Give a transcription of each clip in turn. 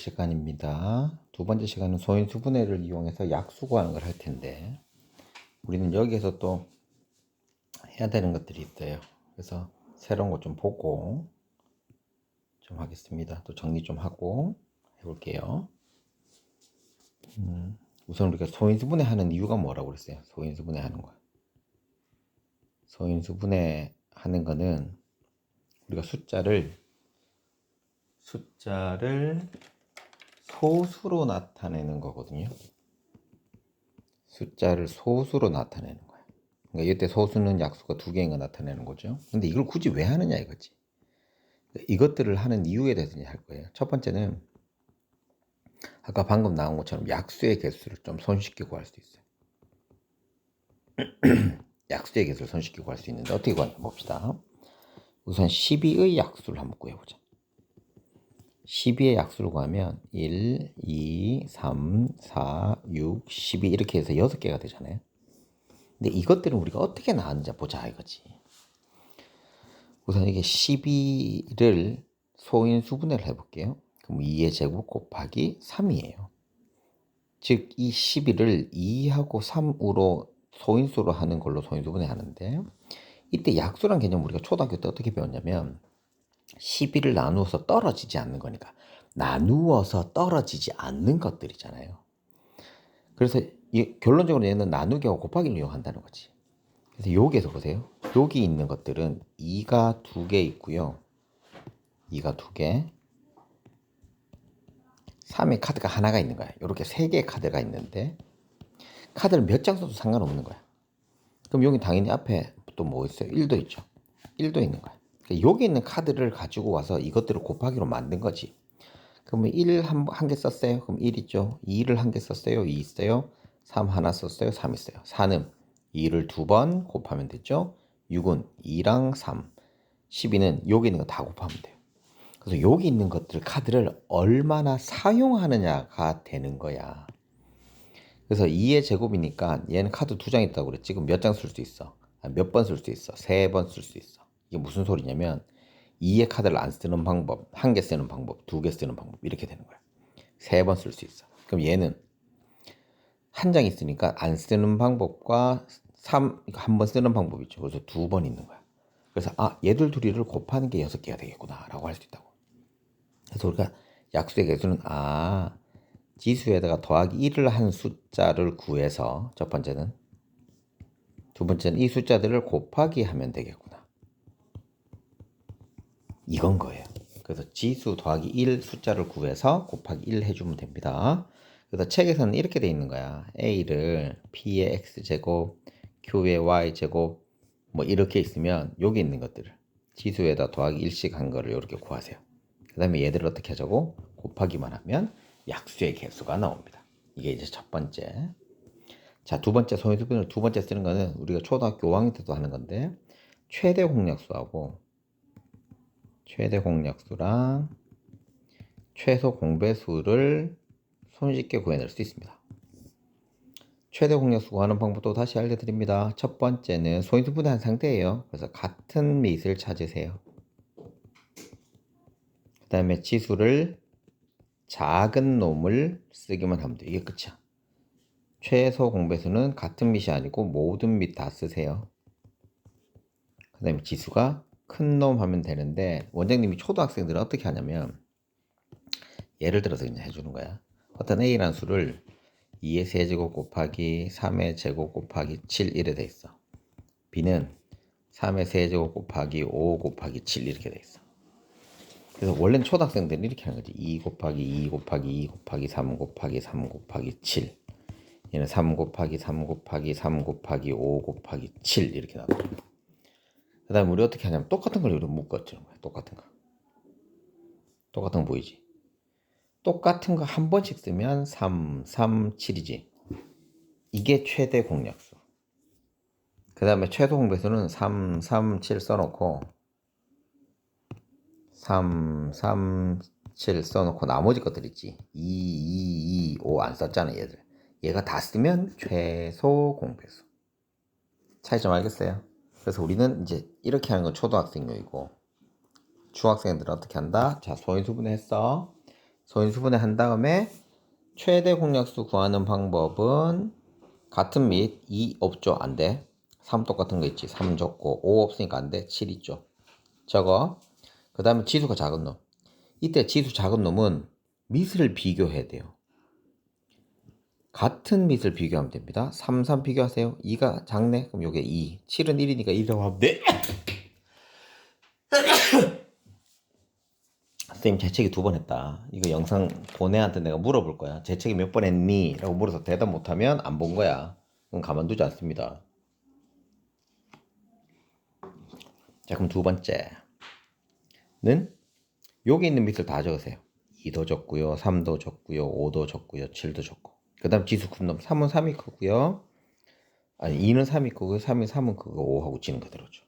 시간입니다. 두 번째 시간은 소인수분해를 이용해서 약수 구하는 걸 할 텐데 우리는 여기에서 또 해야 되는 것들이 있어요. 그래서 새로운 거 좀 보고 좀 하겠습니다. 또 정리 좀 하고 해볼게요. 우선 우리가 소인수분해 하는 이유가 뭐라고 그랬어요? 소인수분해 하는 거. 소인수분해 하는 거는 우리가 숫자를 소수로 나타내는 거거든요. 숫자를 소수로 나타내는 거야. 그러니까 이때 소수는 약수가 두 개인 거 나타내는 거죠. 근데 이걸 굳이 왜 하느냐 이거지. 이것들을 하는 이유에 대해서 이제 할 거예요. 첫 번째는 아까 방금 나온 것처럼 약수의 개수를 좀 손쉽게 구할 수 있어요. 약수의 개수를 손쉽게 구할 수 있는데 어떻게 구하냐 봅시다. 우선 12의 약수를 한번 구해보자. 12의 약수를 구하면 1, 2, 3, 4, 6, 12 이렇게 해서 6개가 되잖아요. 근데 이것들은 우리가 어떻게 나왔는지 보자 이거지. 우선 이게 12를 소인수분해를 해볼게요. 그럼 2의 제곱 곱하기 3이에요. 즉 이 12를 2하고 3으로 소인수로 하는 걸로 소인수분해 하는데 이때 약수란 개념 우리가 초등학교 때 어떻게 배웠냐면 12를 나누어서 떨어지지 않는 거니까 나누어서 떨어지지 않는 것들이잖아요. 그래서 결론적으로 얘는 나누기하고 곱하기를 이용한다는 거지. 그래서 여기에서 보세요. 여기 있는 것들은 2가 2개 있고요. 2가 2개. 3의 카드가 하나가 있는 거야. 이렇게 3개의 카드가 있는데 카드를 몇 장 써도 상관없는 거야. 그럼 여기 당연히 앞에 또 뭐 있어요? 1도 있죠. 1도 있는 거야. 그러니까 여기 있는 카드를 가지고 와서 이것들을 곱하기로 만든 거지. 그러면 1 한 개 썼어요? 그럼 1 있죠. 2를 한 개 썼어요? 2 있어요. 3 하나 썼어요? 3 있어요. 4는 2를 2번 곱하면 되죠. 6은 2랑 3. 12는 여기 있는 거 다 곱하면 돼요. 그래서 여기 있는 것들 카드를 얼마나 사용하느냐가 되는 거야. 그래서 2의 제곱이니까 얘는 카드 2장 있다고 그랬지. 그럼 몇 장 쓸 수 있어? 몇 번 쓸 수 있어? 3번 쓸 수 있어. 이게 무슨 소리냐면 2의 카드를 안 쓰는 방법, 1개 쓰는 방법, 2개 쓰는 방법 이렇게 되는 거야. 3번 쓸 수 있어. 그럼 얘는 한 장 있으니까 안 쓰는 방법과 한 번 쓰는 방법이 있죠. 그래서 2번 있는 거야. 그래서 얘들 둘이를 곱하는 게 6개가 되겠구나 라고 할 수 있다고. 그래서 우리가 약수의 개수는 지수에다가 더하기 1을 한 숫자를 구해서 첫 번째는 두 번째는 이 숫자들을 곱하기 하면 되겠구나. 이건 거예요. 그래서 지수 더하기 1 숫자를 구해서 곱하기 1 해주면 됩니다. 그래서 책에서는 이렇게 돼 있는 거야. A를 P의 X제곱, Q의 Y제곱 뭐 이렇게 있으면 여기 있는 것들을 지수에다 더하기 1씩 한 거를 이렇게 구하세요. 그 다음에 얘들을 어떻게 하자고? 곱하기만 하면 약수의 개수가 나옵니다. 이게 이제 첫 번째. 자, 두 번째 소인수분을 두 번째 쓰는 거는 우리가 초등학교 5학년 때도 하는 건데 최대 공약수하고 최대 공약수랑 최소 공배수를 손쉽게 구해낼 수 있습니다. 최대 공약수 구하는 방법도 다시 알려드립니다. 첫 번째는 소인수분해한 상태예요. 그래서 같은 밑을 찾으세요. 그 다음에 지수를 작은 놈을 쓰기만 하면 돼요. 이게 끝이야. 최소 공배수는 같은 밑이 아니고 모든 밑 다 쓰세요. 그 다음에 지수가 큰 놈 하면 되는데 원장님이 초등학생들은 어떻게 하냐면 예를 들어서 그냥 해주는 거야. 어떤 A라는 수를 2의 세제곱 곱하기 3의 제곱 곱하기 7 이래 돼 있어. B는 3의 세제곱 곱하기 5 곱하기 7 이렇게 돼 있어. 그래서 원래는 초등학생들은 이렇게 하는 거지. 2 곱하기 2 곱하기 2 곱하기 3 곱하기 3 곱하기 7. 얘는 3 곱하기 3 곱하기 3 곱하기 5 곱하기 7 이렇게 나와. 그 다음에 우리 어떻게 하냐면 똑같은 걸 이렇게 묶어주는 거야. 똑같은 거. 똑같은 거 보이지? 똑같은 거 한 번씩 쓰면 3, 3, 7이지. 이게 최대 공약수. 그 다음에 최소 공배수는 3, 3, 7 써놓고 3, 3, 7 써놓고 나머지 것들 있지. 2, 2, 2, 5 안 썼잖아 얘들. 얘가 다 쓰면 최소 공배수. 차이점 알겠어요? 그래서 우리는 이제 이렇게 하는 건 초등학생용이고 중학생들은 어떻게 한다? 자, 소인수분해 했어. 소인수분해 한 다음에 최대 공약수 구하는 방법은 같은 밑 2 없죠? 안 돼. 3 똑같은 거 있지. 3 적고 5 없으니까 안 돼. 7 있죠. 저거. 그 다음에 지수가 작은 놈. 이때 지수 작은 놈은 밑을 비교해야 돼요. 같은 밑을 비교하면 됩니다. 3, 3 비교하세요. 2가 작네? 그럼 요게 2. 7은 1이니까 1이라고 하면 돼. 선생님 재채기 2번 했다. 이거 영상 본 애한테 내가 물어볼 거야. 재채기 몇 번 했니? 라고 물어서 대답 못하면 안 본 거야. 그건 가만두지 않습니다. 자, 그럼 2번째는 여기 있는 밑을 다 적으세요. 2도 적고요, 3도 적고요, 5도 적고요, 7도 적고. 그 다음 지수 큰 놈 3은 3이 크고요. 아니 2는 3이 크고요, 3이 3은 크고 5하고 지는 그대로죠.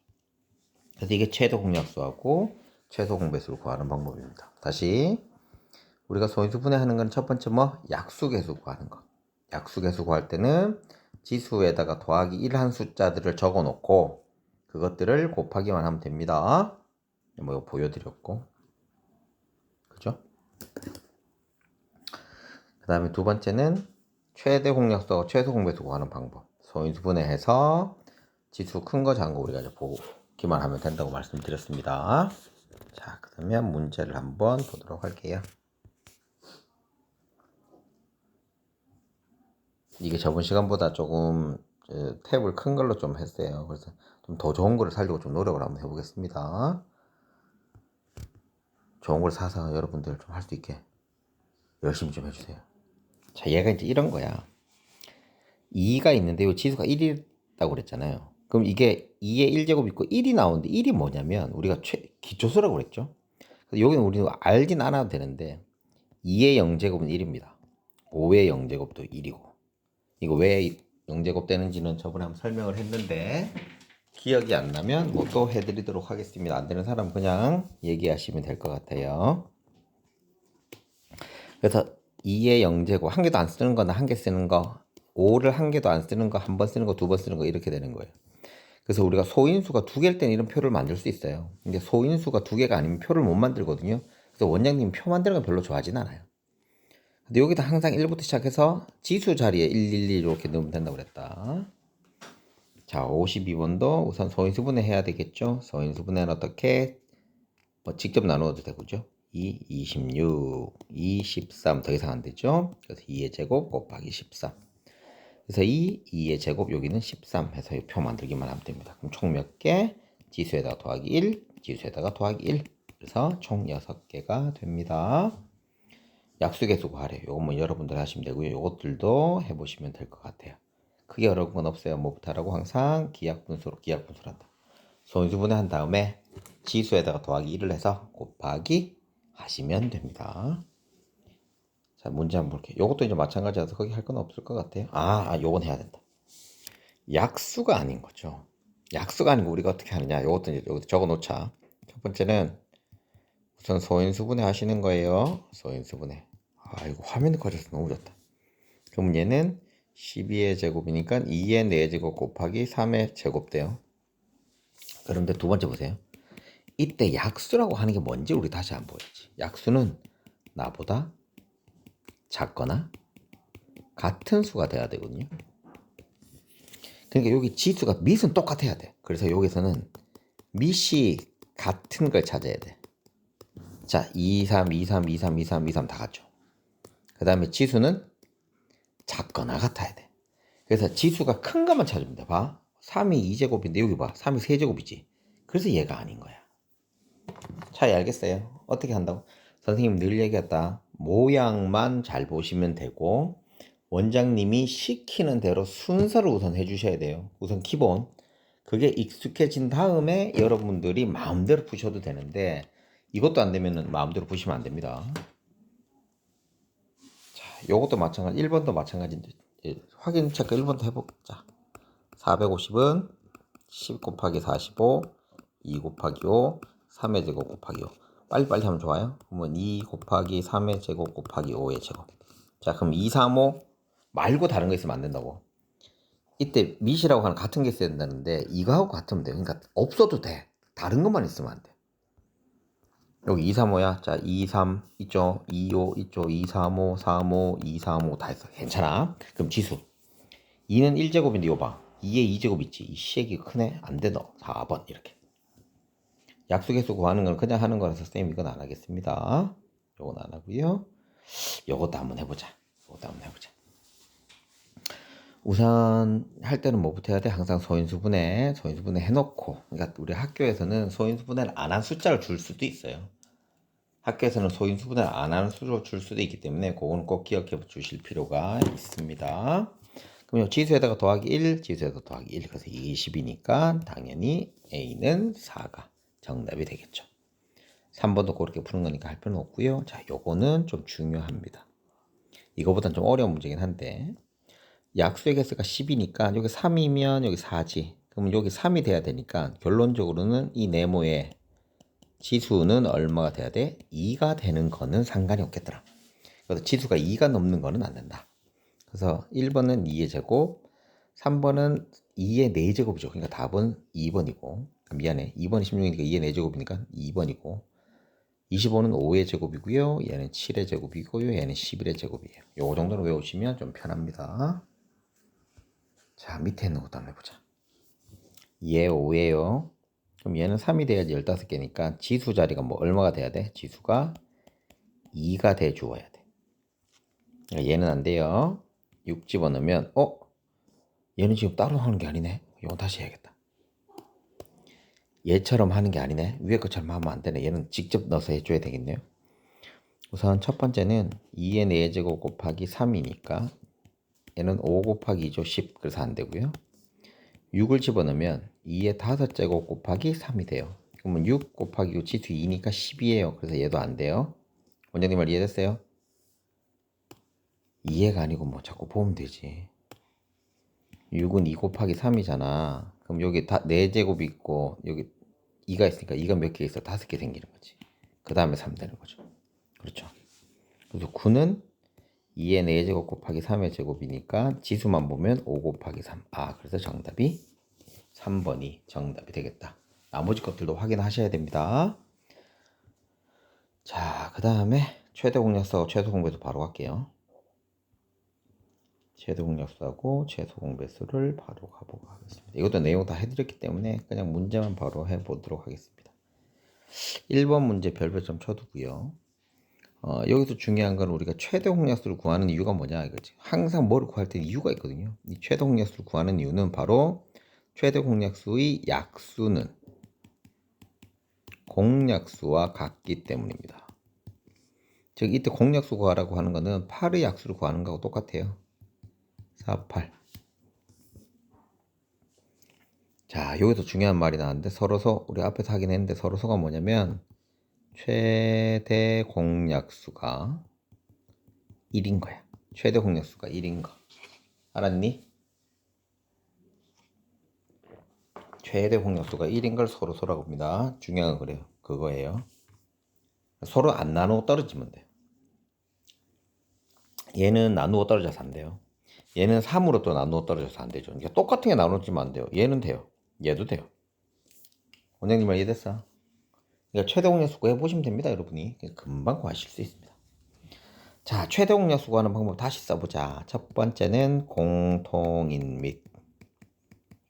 그래서 이게 최소 공약수하고 최소 공배수를 구하는 방법입니다. 다시 우리가 소인수 분해하는 건 첫 번째 뭐? 약수계수 구하는 거. 약수계수 구할 때는 지수에다가 더하기 1 한 숫자들을 적어 놓고 그것들을 곱하기만 하면 됩니다. 뭐 이거 보여드렸고, 그죠? 그 다음에 두 번째는 최대 공약수하고 최소 공배수 구하는 방법. 소인수 분해해서 지수 큰 거 작은 거 우리가 이제 보기만 하면 된다고 말씀드렸습니다. 자, 그러면 문제를 한번 보도록 할게요. 이게 저번 시간보다 조금 탭을 큰 걸로 좀 했어요. 그래서 좀 더 좋은 거를 살려고 좀 노력을 한번 해보겠습니다. 좋은 걸 사서 여러분들 좀 할 수 있게 열심히 좀 해주세요. 자, 얘가 이제 이런 거야. 2가 있는데 이 지수가 1이라고 그랬잖아요. 그럼 이게 2의 1제곱 있고 1이 나오는데 1이 뭐냐면 우리가 기초수라고 그랬죠. 여기는 우리는 알진 않아도 되는데 2의 0제곱은 1입니다. 5의 0제곱도 1이고. 이거 왜 0제곱 되는지는 저번에 한번 설명을 했는데 기억이 안 나면 뭐 또 해드리도록 하겠습니다. 안 되는 사람 그냥 얘기하시면 될 것 같아요. 그래서 2의 0제곱 한 개도 안 쓰는 거나 한 개 쓰는 거, 5를 한 개도 안 쓰는 거, 한 번 쓰는 거, 두 번 쓰는 거 이렇게 되는 거예요. 그래서 우리가 소인수가 두 개일 때는 이런 표를 만들 수 있어요. 근데 소인수가 두 개가 아니면 표를 못 만들거든요. 그래서 원장님 표 만드는 거 별로 좋아하진 않아요. 근데 여기다 항상 1부터 시작해서 지수 자리에 111 이렇게 넣으면 된다고 그랬다. 자, 52번도 우선 소인수분해 해야 되겠죠. 소인수분해는 어떻게? 뭐 직접 나누어도 되고죠. 2, 26, 2, 13 더 이상 안 되죠. 그래서 2의 제곱 곱하기 13. 그래서 2의 제곱 여기는 13 해서 표 만들기만 하면 됩니다. 그럼 총 몇 개? 지수에다가 더하기 1, 지수에다가 더하기 1. 그래서 총 6개가 됩니다. 약수계수 구하래요. 요것만 여러분들 하시면 되고요. 요것들도 해보시면 될 것 같아요. 크게 어려운 건 없어요. 뭐부터 하라고 항상 기하분수로 한다. 소인수분해 한 다음에 지수에다가 더하기 1을 해서 곱하기 하시면 됩니다. 자, 문제 한번 볼게요. 요것도 이제 마찬가지라서 거기 할 건 없을 것 같아요. 요건 해야 된다. 약수가 아닌 거죠. 약수가 아닌 거 우리가 어떻게 하느냐. 요것도 이제 여기 적어 놓자. 첫 번째는 우선 소인수분해 하시는 거예요. 소인수분해. 이거 화면이 커져서 너무 좋다. 그럼 얘는 12의 제곱이니까 2의 4제곱 곱하기 3의 제곱 돼요. 그런데 두 번째 보세요. 이때 약수라고 하는 게 뭔지 우리 다시 한번 보야지. 약수는 나보다 작거나 같은 수가 돼야 되거든요. 그러니까 여기 지수가 밑은 똑같아야 돼. 그래서 여기서는 밑이 같은 걸 찾아야 돼. 자, 2, 3, 2, 3, 2, 3, 2, 3, 2, 3 다 같죠. 그 다음에 지수는 작거나 같아야 돼. 그래서 지수가 큰 것만 찾으면 돼. 봐. 3이 2제곱인데 여기 봐. 3이 3제곱이지. 그래서 얘가 아닌 거야. 차이 알겠어요? 어떻게 한다고? 선생님 늘 얘기했다. 모양만 잘 보시면 되고 원장님이 시키는 대로 순서를 우선 해주셔야 돼요. 우선 기본. 그게 익숙해진 다음에 여러분들이 마음대로 푸셔도 되는데 이것도 안 되면 마음대로 푸시면 안 됩니다. 자, 요것도 마찬가지. 1번도 마찬가지인데 확인 체크 1번도 해보자. 450은 10 곱하기 45, 2 곱하기 5, 3의 제곱 곱하기 5. 빨리빨리 하면 좋아요. 그러면 2 곱하기 3의 제곱 곱하기 5의 제곱. 자, 그럼 2, 3, 5 말고 다른 거 있으면 안 된다고. 이때 밑이라고 하는 같은 게 있어야 된다는데 이거하고 같으면 돼요. 그러니까 없어도 돼. 다른 것만 있으면 안 돼. 여기 235야. 자, 23 있죠? 25 있죠? 235, 35, 235 다 했어. 괜찮아. 그럼 지수. 2는 1제곱인데 이거 봐. 2에 2제곱 있지. 이 시액이 크네. 안 돼, 너. 4번 이렇게. 약수개수 구하는 건 그냥 하는 거라서 쌤 이건 안 하겠습니다. 요건 안 하고요. 요것도 한번 해보자. 요것도 한번 해보자. 우선 할 때는 뭐부터 해야 돼? 항상 소인수분해 해놓고, 그러니까 우리 학교에서는 소인수분해를 안 한 숫자를 줄 수도 있어요. 학교에서는 소인수분해를 안 하는 수로 줄 수도 있기 때문에 그건 꼭 기억해 주실 필요가 있습니다. 그럼 지수에다가 더하기 1, 지수에다가 더하기 1, 그래서 20이니까 당연히 A는 4가 정답이 되겠죠. 3번도 그렇게 푸는 거니까 할 필요는 없고요. 자, 요거는 좀 중요합니다. 이거보단 좀 어려운 문제긴 한데, 약수의 개수가 10이니까 여기 3이면 여기 4지. 그럼 여기 3이 돼야 되니까 결론적으로는 이 네모의 지수는 얼마가 돼야 돼? 2가 되는 거는 상관이 없겠더라. 그래서 지수가 2가 넘는 거는 안 된다. 그래서 1번은 2의 제곱, 3번은 2의 4제곱이죠. 그러니까 답은 2번이고, 미안해. 2번이 16이니까 2의 4제곱이니까 2번이고, 25는 5의 제곱이고요. 얘는 7의 제곱이고요. 얘는 11의 제곱이에요. 요 정도로 외우시면 좀 편합니다. 자, 밑에 있는 것도 한번 해보자. 얘 5예요. 그럼 얘는 3이 돼야지 15개니까 지수 자리가 뭐 얼마가 돼야 돼? 지수가 2가 돼 주어야 돼. 그러니까 얘는 안 돼요. 6 집어넣으면 얘는 지금 따로 하는 게 아니네. 이건 다시 해야겠다. 얘처럼 하는 게 아니네. 위에 것처럼 하면 안 되네. 얘는 직접 넣어서 해줘야 되겠네요. 우선 첫 번째는 2의 4제곱 곱하기 3이니까 얘는 5 곱하기 2죠. 10. 그래서 안 되고요. 6을 집어넣으면 2의 5제곱 곱하기 3이 돼요. 그러면 6 곱하기 6 지수 2니까 10이에요. 그래서 얘도 안 돼요. 원장님 말 이해됐어요? 이해가 아니고 뭐 자꾸 보면 되지. 6은 2 곱하기 3이잖아. 그럼 여기 4제곱이 있고 여기 2가 있으니까 2가 몇 개 있어? 5개 생기는 거지. 그 다음에 3 되는 거죠. 그렇죠. 그래서 9는 2의 4제곱 곱하기 3의 제곱이니까 지수만 보면 5 곱하기 3. 그래서 정답이 3번이 정답이 되겠다. 나머지 것들도 확인하셔야 됩니다. 자, 그 다음에 최대 공략수하고 최소 공배수 바로 갈게요. 최대 공략수하고 최소 공배수를 바로 가보도록 하겠습니다. 이것도 내용 다 해드렸기 때문에 그냥 문제만 바로 해보도록 하겠습니다. 1번 문제 별표 좀 쳐두고요. 여기서 중요한 건 우리가 최대 공략수를 구하는 이유가 뭐냐 이거지. 항상 뭐를 구할 때 이유가 있거든요. 이 최대 공략수를 구하는 이유는 바로 최대 공략수의 약수는 공약수와 같기 때문입니다. 즉 이때 공약수 구하라고 하는 거는 8의 약수를 구하는 거하고 똑같아요. 4, 8. 자, 여기서 중요한 말이 나왔는데 서로소 우리 앞에서 하긴 했는데 서로소가 뭐냐면 최대 공약수가 1인 거야. 최대 공약수가 1인 거. 알았니? 최대 공약수가 1인 걸 서로소라고 합니다. 중요한 건 그래요. 그거예요. 서로 안 나누고 떨어지면 돼요. 얘는 나누어 떨어져서 안 돼요. 얘는 3으로 또 나누어 떨어져서 안 되죠. 그러니까 똑같은 게 나누어지면 안 돼요. 얘는 돼요. 얘도 돼요. 원장님 말 이해됐어? 그러니까 최대 공약수 구해보시면 됩니다, 여러분이. 금방 구하실 수 있습니다. 자, 최대 공약수 구하는 방법 다시 써보자. 첫 번째는 공통인 밑.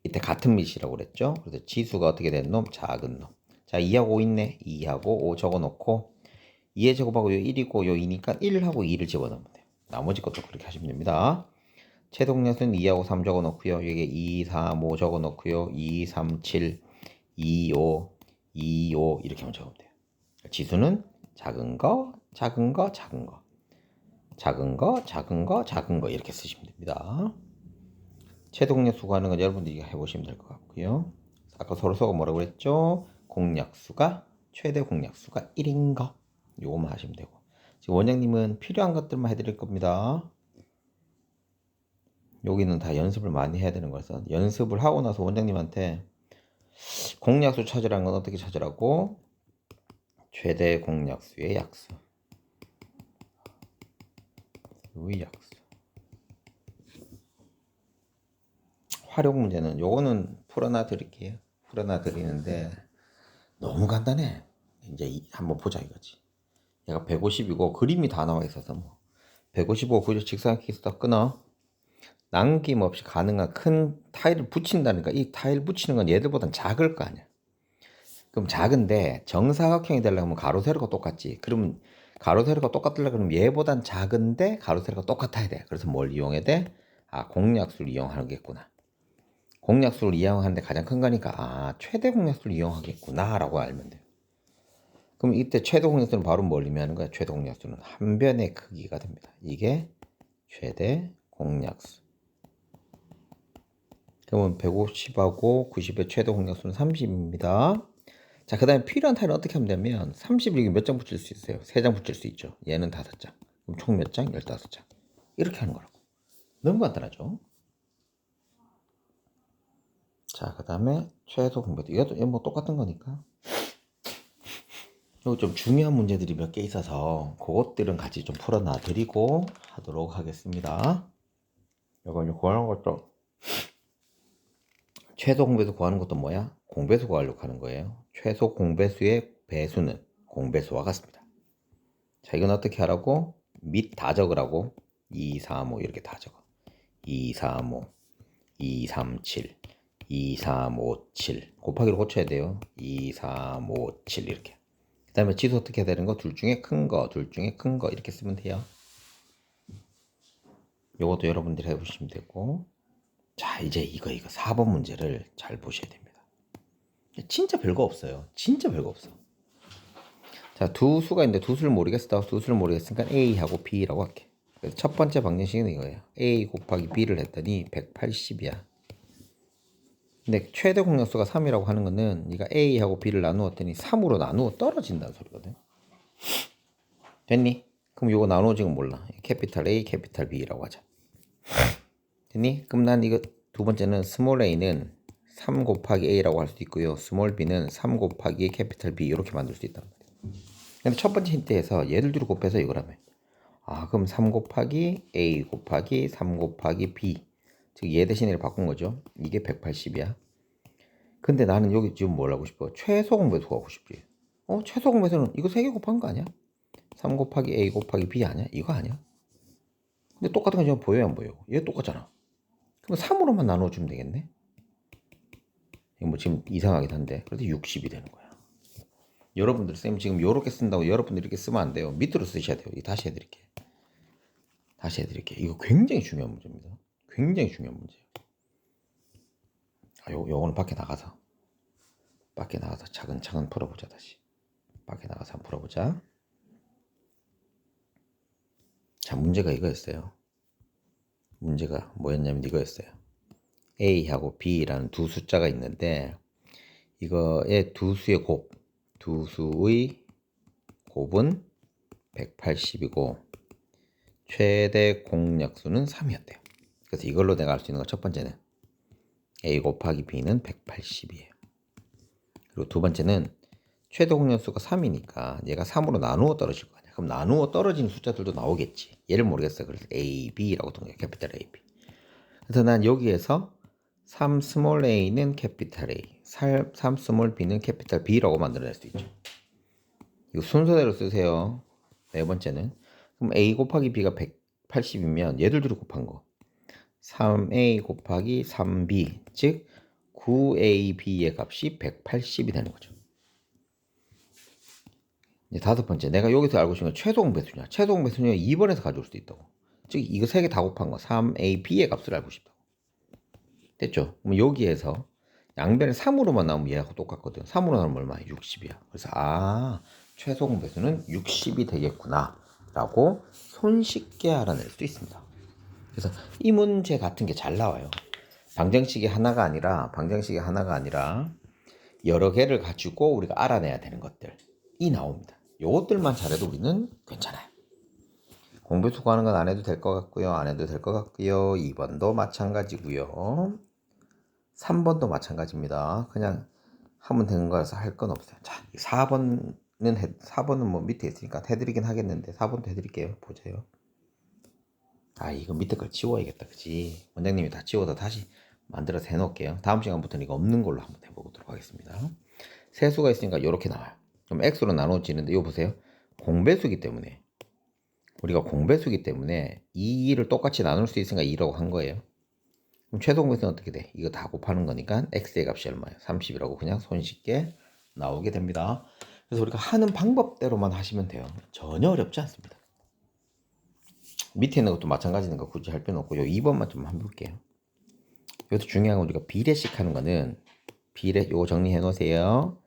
이때 같은 밑이라고 그랬죠? 그래서 지수가 어떻게 된 놈? 작은 놈. 자, 2하고 5 있네. 2하고 5 적어놓고 2의 제곱하고 요 1이고 요 2니까 1하고 2를 집어넣으면 돼요. 나머지 것도 그렇게 하시면 됩니다. 최동량수는 2하고 3 적어놓고요. 여기에 2, 4, 5 적어놓고요. 2, 3, 7, 2, 5, 2, 5 이렇게 하면 적으면 돼요. 지수는 작은 거, 작은 거, 작은 거, 작은 거, 작은 거, 작은 거 이렇게 쓰시면 됩니다. 최동량수 구하는 건 여러분들이 해보시면 될 것 같고요. 아까 서로서가 뭐라고 그랬죠? 공약수가 최대 공약수가 1인 거 요거만 하시면 되고 지금 원장님은 필요한 것들만 해드릴 겁니다. 여기는 다 연습을 많이 해야 되는 거라서 연습을 하고 나서 원장님한테 공약수 찾으라는 건 어떻게 찾으라고? 최대 공약수의 약수. 의 약수. 활용 문제는 요거는 풀어놔 드릴게요. 풀어놔 드리는데 너무 간단해. 이제 한번 보자 이거지. 얘가 150이고 그림이 다 나와 있어서 뭐 155 그저 직사각형에서 끊어. 남김없이 가능한 큰 타일을 붙인다니까. 이 타일 붙이는 건 얘들보단 작을 거 아니야. 그럼 작은데 정사각형이 되려면 가로 세로가 똑같지. 그러면 가로 세로가 똑같으려면 그러면 얘보단 작은데 가로 세로가 똑같아야 돼. 그래서 뭘 이용해야 돼? 아, 공약수를 이용하겠구나. 공약수를 이용하는데 가장 큰 거니까 아, 최대 공약수를 이용하겠구나 라고 알면 돼요. 그럼 이때 최대 공약수는 바로 뭘 의미하는 거야? 최대 공약수는 한 변의 크기가 됩니다. 이게 최대 공약수. 그러면 150하고 90의 최대 공약수는 30입니다. 자, 그 다음에 필요한 타일은 어떻게 하면 되면 30을 이게 몇 장 붙일 수 있어요? 3장 붙일 수 있죠. 얘는 5장. 그럼 총 몇 장? 15장. 이렇게 하는 거라고. 너무 간단하죠? 자, 그 다음에 최소 공배도. 이것도 뭐 똑같은 거니까. 이거 좀 중요한 문제들이 몇 개 있어서 그것들은 같이 좀 풀어놔 드리고 하도록 하겠습니다. 이거 이제 구하는 것도 최소 공배수 구하는 것도 뭐야? 공배수 구하려고 하는 거예요. 최소 공배수의 배수는 공배수와 같습니다. 자, 이건 어떻게 하라고? 밑 다 적으라고. 2, 3, 5 이렇게 다 적어. 2, 3, 5, 2, 3, 7, 2, 3, 5, 7 곱하기로 고쳐야 돼요. 2, 3, 5, 7 이렇게. 그 다음에 지수 어떻게 해야 되는 거? 둘 중에 큰 거, 둘 중에 큰 거 이렇게 쓰면 돼요. 요것도 여러분들이 해보시면 되고. 자, 이제 이거 4번 문제를 잘 보셔야 됩니다. 진짜 별거 없어요. 진짜 별거 없어. 자, 두 수가 있는데 두 수를 모르겠어. 두 수를 모르겠으니까 A하고 B라고 할게. 그래서 첫 번째 방정식은 이거예요. A 곱하기 B를 했더니 180이야. 근데 최대 공약수가 3이라고 하는 거는 네가 A하고 B를 나누었더니 3으로 나누어 떨어진다는 소리거든. 됐니? 그럼 이거 나누어진 건 몰라. 캐피탈 A, 캐피탈 B라고 하자. 됐니? 그럼 난 이거 두 번째는 스몰 a는 3 곱하기 a라고 할 수도 있고요. 스몰 b는 3 곱하기 캐피탈 B 이렇게 만들 수 있단 말이야. 근데 첫 번째 힌트에서 얘들 둘이 곱해서 이거라며. 아, 그럼 3 곱하기 a 곱하기 3 곱하기 b. 즉 얘 대신 얘를 바꾼 거죠. 이게 180이야. 근데 나는 여기 지금 뭘 하고 싶어? 최소 공배수 하고 싶지. 최소 공배수는 이거 3개 곱한 거 아니야? 3 곱하기 a 곱하기 b 아니야? 이거 아니야? 근데 똑같은 거 지금 보여요, 안 보여? 얘 똑같잖아. 그럼 3으로만 나눠주면 되겠네? 뭐 지금 이상하긴 한데 그래도 60이 되는 거야. 여러분들 쌤 지금 요렇게 쓴다고 여러분들 이렇게 쓰면 안 돼요. 밑으로 쓰셔야 돼요. 다시 해드릴게요. 다시 해드릴게요. 이거 굉장히 중요한 문제입니다. 굉장히 중요한 문제예요. 요거는 밖에 나가서 차근차근 풀어보자. 다시 밖에 나가서 한번 풀어보자. 자, 문제가 이거였어요. 문제가 뭐였냐면 이거였어요. A하고 B라는 두 숫자가 있는데 이거의 두 수의 곱은 180이고 최대 공약수는 3이었대요. 그래서 이걸로 내가 알 수 있는 거 첫 번째는 A 곱하기 B는 180이에요. 그리고 두 번째는 최대 공약수가 3이니까 얘가 3으로 나누어 떨어질 거 아니야. 그럼 나누어 떨어지는 숫자들도 나오겠지. 얘를 모르겠어. 그래서 A, B라고 동작 캐피탈 A, B. 그래서 난 여기에서 3 스몰 a는 캐피탈 A, 3 스몰 b는 캐피탈 B라고 만들어낼 수 있죠. 이거 순서대로 쓰세요. 네 번째는 그럼 A 곱하기 B가 180이면 얘들 둘이 곱한 거 3A 곱하기 3B 즉 9AB의 값이 180이 되는 거죠. 이제 다섯 번째 내가 여기서 알고 싶은 건 최소 공배수냐. 최소 공배수냐 2번에서 가져올 수도 있다고. 즉 이거 세 개 다 곱한 거 3AB의 값을 알고 싶다고. 됐죠? 그럼 여기에서 양변을 3으로만 나오면 얘하고 똑같거든. 3으로 나오면 얼마야? 60이야. 그래서 최소 공배수는 60이 되겠구나 라고 손쉽게 알아낼 수 있습니다. 그래서 이 문제 같은 게 잘 나와요. 방정식이 하나가 아니라 여러 개를 가지고 우리가 알아내야 되는 것들이 나옵니다. 요것들만 잘해도 우리는 괜찮아요. 공배수 구하는 건 안 해도 될 것 같고요. 안 해도 될 것 같고요. 2번도 마찬가지고요. 3번도 마찬가지입니다. 그냥 하면 되는 거라서 할 건 없어요. 자, 4번은 뭐 밑에 있으니까 해드리긴 하겠는데 4번도 해드릴게요. 보세요. 이거 밑에 걸 지워야겠다. 그치? 원장님이 다 지워서 다시 만들어서 해놓을게요. 다음 시간부터는 이거 없는 걸로 한번 해보도록 하겠습니다. 세수가 있으니까 이렇게 나와요. 그럼 x로 나눠지는데 이거 보세요. 공배수기 때문에 우리가 공배수기 때문에 2를 똑같이 나눌 수 있으니까 2라고 한 거예요. 그럼 최소 공배수는 어떻게 돼? 이거 다 곱하는 거니까 x의 값이 얼마예요? 30이라고 그냥 손쉽게 나오게 됩니다. 그래서 우리가 하는 방법대로만 하시면 돼요. 전혀 어렵지 않습니다. 밑에 있는 것도 마찬가지인 거 굳이 할 필요는 없고 요 2번만 좀 한번 볼게요. 여기서 중요한 건 우리가 비례식 하는 거는 비례 요거 정리해 놓으세요.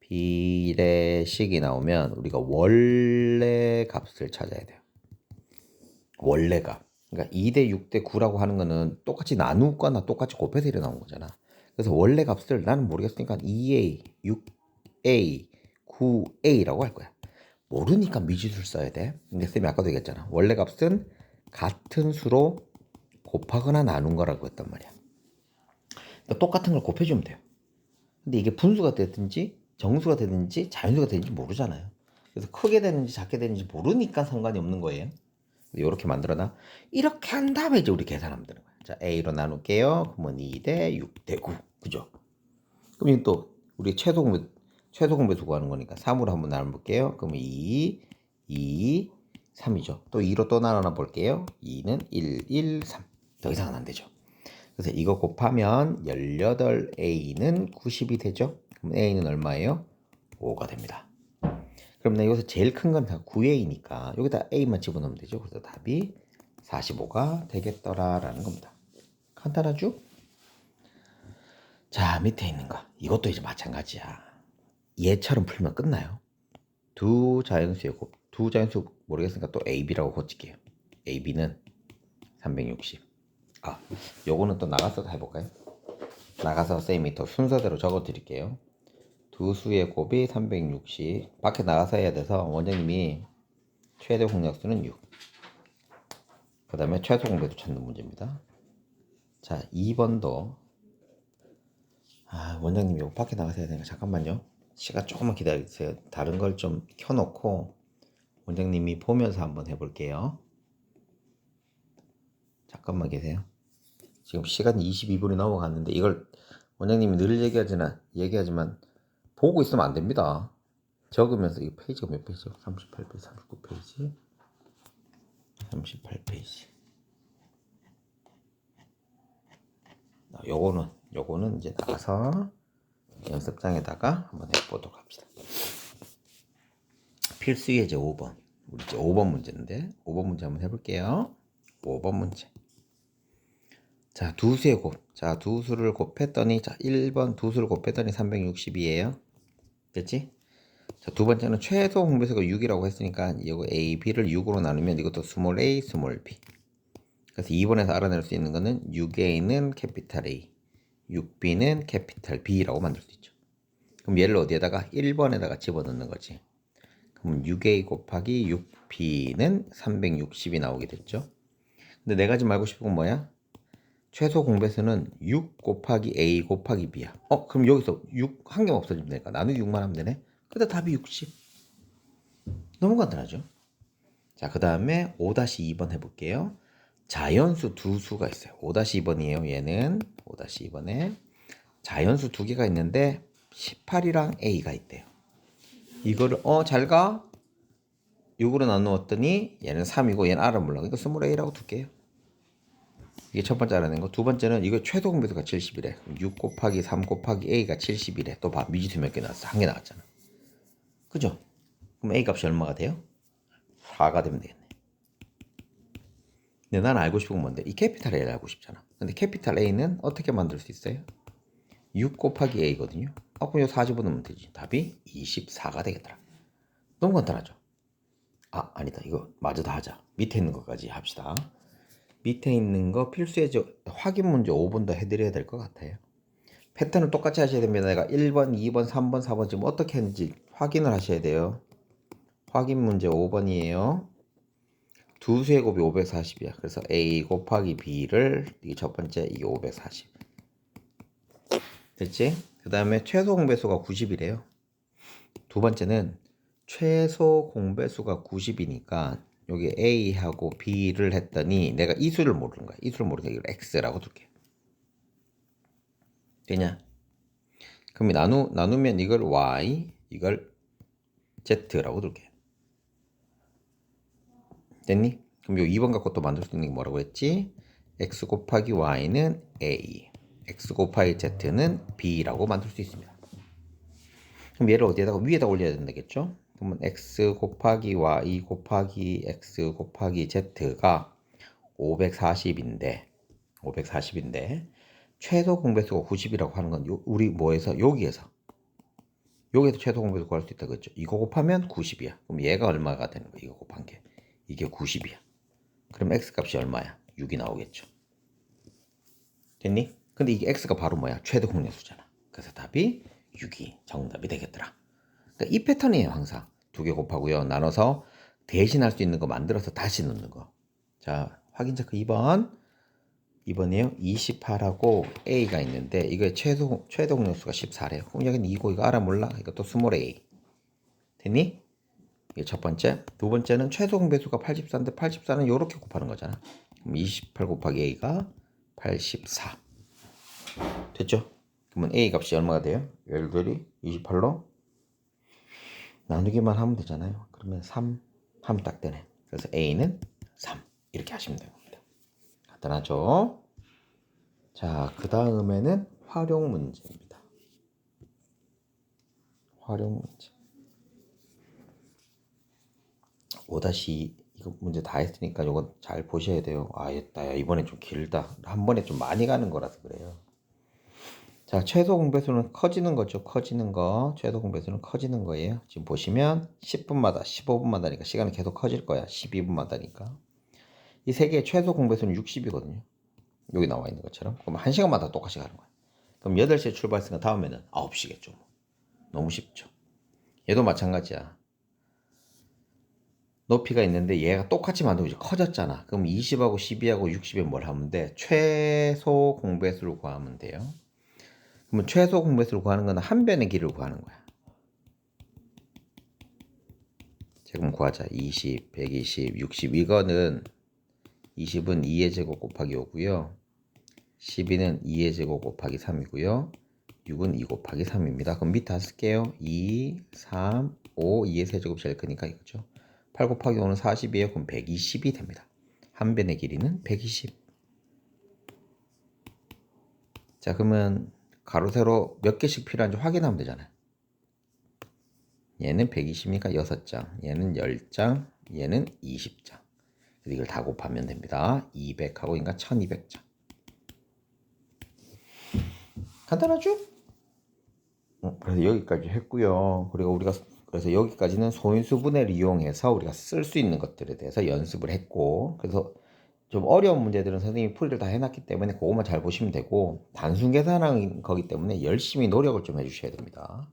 비례식이 나오면 우리가 원래 값을 찾아야 돼요. 원래 값. 그러니까 2대 6대 9라고 하는 거는 똑같이 나누거나 똑같이 곱해서 이래 나온 거잖아. 그래서 원래 값을 나는 모르겠으니까 2a, 6a, 9a라고 할 거야. 모르니까 미지수를 써야 돼. 근데 쌤이 아까도 얘기했잖아. 원래 값은 같은 수로 곱하거나 나눈 거라고 했단 말이야. 그러니까 똑같은 걸 곱해주면 돼요. 근데 이게 분수가 됐든지 정수가 되든지 자연수가 되는지 모르잖아요. 그래서 크게 되는지 작게 되는지 모르니까 상관이 없는 거예요. 이렇게 만들어놔. 이렇게 한 다음에 이제 우리 계산하면 되는 거야. 자, A로 나눌게요. 그러면 2대 6대 9. 그죠? 그럼 또 우리 최소 공배수 구하는 거니까 3으로 한번 나눠볼게요. 그러면 2, 3이죠. 또 2로 또 나눠 볼게요. 2는 1, 3. 더 이상은 안 되죠. 그래서 이거 곱하면 18A는 90이 되죠. 그럼 A는 얼마예요? 5가 됩니다. 그럼 나 여기서 제일 큰 건 다 9A니까 여기다 A만 집어넣으면 되죠. 그래서 답이 45가 되겠더라라는 겁니다. 간단하죠? 자, 밑에 있는 거. 이것도 이제 마찬가지야. 얘처럼 풀면 끝나요. 두 자연수 모르겠으니까 또 AB라고 고칠게요. AB는 360. 요거는 또 나가서 해볼까요? 나가서 쌤이 또 순서대로 적어 드릴게요. 두 수의 곱이 360. 밖에 나가서 해야 돼서 원장님이 최대 공약수는 6. 그 다음에 최소 공배수 찾는 문제입니다. 자, 2번도 원장님 이거 밖에 나가서 해야 되니까 잠깐만요. 시간 조금만 기다려주세요. 다른 걸 좀 켜놓고 원장님이 보면서 한번 해볼게요. 잠깐만 계세요. 지금 시간이 22분이 넘어갔는데 이걸 원장님이 늘 얘기하지만 보고 있으면 안 됩니다. 적으면서 이 페이지가 몇 페이지죠? 38페이지, 39페이지, 38페이지. 요거는 이제 나가서 연습장에다가 한번 해보도록 합시다. 필수 예제 5번. 우리 이제 5번 문제인데 5번 문제 한번 해볼게요. 5번 문제. 자, 두 수의 곱. 자, 두 수를 곱했더니 1번 두 수를 곱했더니 360이에요. 됐지? 자, 두 번째는 최소 공배수가 6이라고 했으니까 이거 A, B를 6으로 나누면 이것도 스몰 a, 스몰 b. 그래서 2번에서 알아낼 수 있는 거는 6a는 캐피탈 A, 6b는 캐피탈 B라고 만들 수 있죠. 그럼 얘를 어디에다가 1번에다가 집어넣는 거지. 그럼 6a 곱하기 6b는 360이 나오게 됐죠. 근데 네 가지 말고 싶은 건 뭐야? 최소 공배수는 6 곱하기 a 곱하기 b야. 그럼 여기서 6 한 개만 없어지면 되니까 나누기 6만 하면 되네. 근데 답이 60. 너무 간단하죠. 자, 그 다음에 5-2번 해볼게요. 자연수 두 수가 있어요. 5-2번이에요. 얘는 5-2번에 자연수 두 개가 있는데 18이랑 a가 있대요. 이거를 잘 가? 6으로 나누었더니 얘는 3이고 얘는 알아 몰라. 이거 스몰 a라고 둘게요. 이게 첫 번째 알아낸 거. 두 번째는 이거 최소 공배수가 70이래. 6 곱하기 3 곱하기 a가 70이래. 또 봐. 미지수 몇 개 나왔어? 한 개 나왔잖아. 그죠? 그럼 a 값이 얼마가 돼요? 4가 되면 되겠네. 근데 난 알고 싶은 건 뭔데? 이 캐피탈 A를 알고 싶잖아. 근데 캐피탈 A는 어떻게 만들 수 있어요? 6 곱하기 A거든요. 그럼 이거 4 집어넣으면 되지. 답이 24가 되겠더라. 너무 간단하죠? 아니다. 이거 마저 다 하자. 밑에 있는 것까지 합시다. 밑에 있는 거 필수예제 확인 문제 5번 더 해드려야 될 것 같아요. 패턴을 똑같이 하셔야 됩니다. 내가 1번, 2번, 3번, 4번 지금 어떻게 했는지 확인을 하셔야 돼요. 확인 문제 5번이에요. 두 수의 곱이 540이야. 그래서 A 곱하기 B를 이게 첫 번째 이게 540. 됐지? 그 다음에 최소 공배수가 90이래요. 두 번째는 최소 공배수가 90이니까 여기 A하고 B를 했더니 내가 이 수를 모르는 거야. 이 수를 모르니까 이걸 X라고 둘게. 되냐? 그럼 나누면 이걸 Y, 이걸 Z라고 둘게. 됐니? 그럼 요 2번 갖고 또 만들 수 있는 게 뭐라고 했지? x 곱하기 y는 a, x 곱하기 z는 b라고 만들 수 있습니다. 그럼 얘를 어디에다가 위에다 올려야 된다겠죠? 그러면 x 곱하기 y 곱하기 x 곱하기 z가 540인데 최소 공배수가 90이라고 하는 건 우리 뭐에서 여기에서 최소 공배수 구할 수 있다 그랬죠? 이거 곱하면 90이야. 그럼 얘가 얼마가 되는 거야? 이거 곱한 게 이게 90이야. 그럼 x 값이 얼마야? 6이 나오겠죠. 됐니? 근데 이게 x가 바로 뭐야? 최대 공배수잖아. 그래서 답이 6이 정답이 되겠더라. 그러니까 이 패턴이에요. 항상 두 개 곱하고요. 나눠서 대신할 수 있는 거 만들어서 다시 넣는 거. 자, 확인 체크 2번. 2번이에요. 28하고 A가 있는데 이거의 최대 공약수가 14래요. 공약은 2고 이거 알아 몰라? 이것도 스몰 A. 됐니? 이게 첫 번째. 두 번째는 최소 공배수가 84인데 84는 이렇게 곱하는 거잖아. 그럼 28 곱하기 A가 84. 됐죠? 그러면 A 값이 얼마가 돼요? 얘들이 28로 나누기만 하면 되잖아요. 그러면 3 하면 딱 되네. 그래서 A는 3 이렇게 하시면 됩니다. 간단하죠? 자, 그 다음에는 활용 문제입니다. 활용 문제. 5-2 이거 문제 다 했으니까 이거 잘 보셔야 돼요. 아, 됐다. 야, 이번에 좀 길다. 한 번에 좀 많이 가는 거라서 그래요. 자, 최소 공배수는 커지는 거죠. 커지는 거. 최소 공배수는 커지는 거예요. 지금 보시면 10분마다, 15분마다니까 시간이 계속 커질 거야. 12분마다니까. 이 세 개의 최소 공배수는 60이거든요. 여기 나와 있는 것처럼. 그럼 1시간마다 똑같이 가는 거야. 그럼 8시에 출발했으니까 다음에는 9시겠죠. 너무 쉽죠. 얘도 마찬가지야. 높이가 있는데 얘가 똑같이 만들고 이제 커졌잖아. 그럼 20하고 12하고 60에 뭘 하면 돼? 최소 공배수를 구하면 돼요. 그러면 최소 공배수를 구하는 건 한 변의 길을 구하는 거야. 지금 구하자. 20, 120, 60 이거는 20은 2의 제곱 곱하기 5고요. 12는 2의 제곱 곱하기 3이고요. 6은 2 곱하기 3입니다. 그럼 밑에 다 쓸게요. 2, 3, 5, 2의 세제곱 제일 크니까 이거죠. 8 곱하기 5는 40이에요. 그럼 120이 됩니다. 한 변의 길이는 120. 자, 그러면 가로 세로 몇 개씩 필요한지 확인하면 되잖아요. 얘는 120이니까 6장, 얘는 10장, 얘는 20장. 이걸 다 곱하면 됩니다. 200하고 그러니까 1200장. 간단하죠? 그래서 여기까지 했고요. 그리고 우리가 그래서 여기까지는 소인수분해를 이용해서 우리가 쓸 수 있는 것들에 대해서 연습을 했고, 그래서 좀 어려운 문제들은 선생님이 풀이를 다 해놨기 때문에 그것만 잘 보시면 되고, 단순 계산한 거기 때문에 열심히 노력을 좀 해주셔야 됩니다.